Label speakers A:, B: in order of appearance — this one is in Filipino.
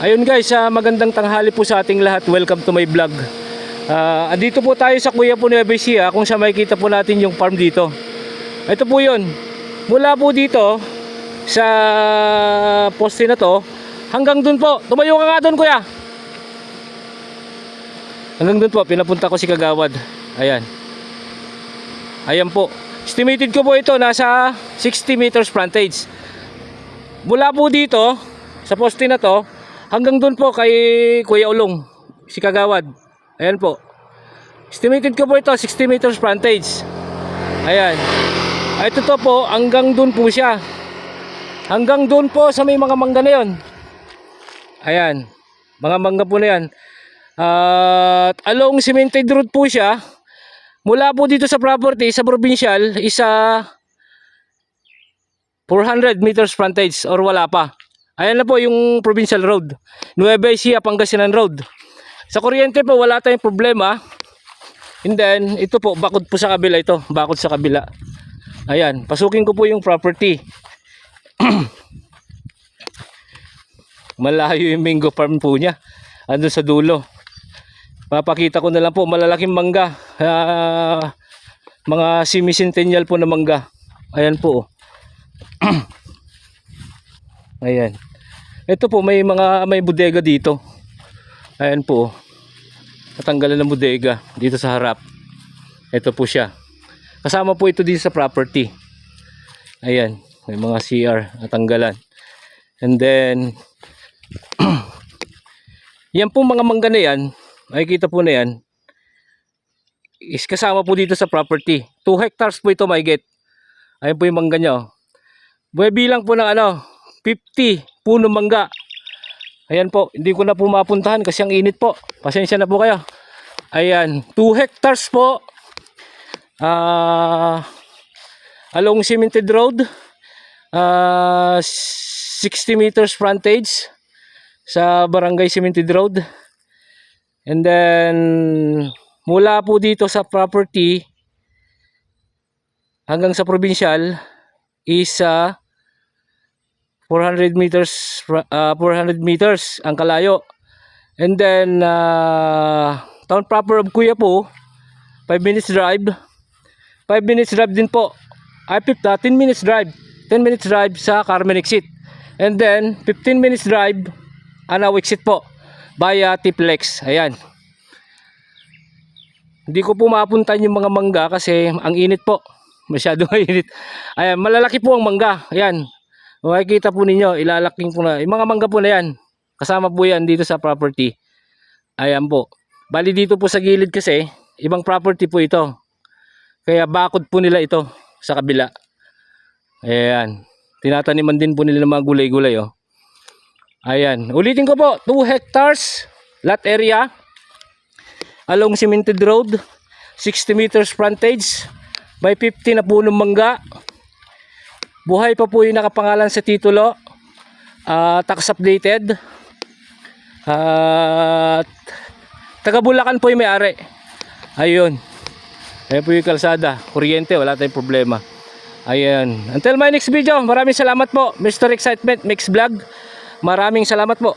A: Ayun guys, magandang tanghali po sa ating lahat. Welcome to my vlog. Andito po tayo sa Kuya po ni Ebesia, kung saan makikita po natin yung farm dito. Ito po yun. Mula po dito sa poste na to hanggang dun po. Tumayo ka nga dun, kuya. Hanggang dun po, pinapunta ko si Kagawad. Ayan. Ayan po. Estimated ko po ito, nasa 60 meters frontage. Mula po dito sa poste na to hanggang dun po kay Kuya Ulong, si Kagawad. Ayan po. Estimated ko po ito 60 meters frontage. Ayan. Ito to po hanggang dun po siya. Hanggang dun po sa may mga mangga na yon. Ayan. Mga mangga po na yan. At along cemented road po siya. Mula po dito sa property sa provincial isa 400 meters frontage or wala pa. Ayan na po yung provincial road. Nueva Ecija, Pangasinan Road. Sa kuryente po wala tayong problema. And then ito po bakod po sa kabila ito. Bakod sa kabila. Ayan. Pasukin ko po yung property. Malayo yung mango farm po niya. Andun sa dulo. Papakita ko na lang po malalaking mangga. Mga semi-centennial po na mangga. Ayan po. Ayan. Ito po may bodega dito. Ayan po. Natanggalan ng bodega dito sa harap. Ito po siya. Kasama po ito dito sa property. Ayan, may mga CR natanggalan. And then yan po mga mangga na yan, makikita po na yan, is kasama po dito sa property. 2 hectares po ito mahigit. Ayan po yung mangga nyo. Bilang po ng 50 puno mangga. Ayan po, hindi ko na po mapuntahan kasi ang init po. Pasensya na po kayo. Ayan, 2 hectares po. Along cemented road. 60 meters frontage sa barangay cemented road. And then mula po dito sa property hanggang sa provincial is 400 meters ang kalayo. And then town proper of Kuya po 5 minutes drive. 5 minutes drive din po. 10 minutes drive. 10 minutes drive sa Carmen exit. And then 15 minutes drive Anaw exit po via Tiplex. Ayan. Hindi ko po mapuntahan yung mga mangga kasi ang init po. Masyado init. Ayan, malalaki po ang mangga. Ayan. Makikita po ninyo, ilalaking po na. Yung mga mangga po na yan. Kasama po yan dito sa property. Ayan po. Bali dito po sa gilid kasi, ibang property po ito. Kaya bakod po nila ito sa kabila. Ayan. Tinataniman din po nila ng mga gulay-gulay. Oh. Ayan. Ulitin ko po. 2 hectares lot area. Along cemented road. 60 meters frontage. May 50 na punong mangga. Buhay pa po yung nakapangalan sa titulo. Tax updated. Taga Bulacan po yung may-ari. Ayun. Ayan po yung kalsada. Kuryente, wala tayong problema. Ayan. Until my next video, maraming salamat po. Mr. Excitement Mix Vlog. Maraming salamat po.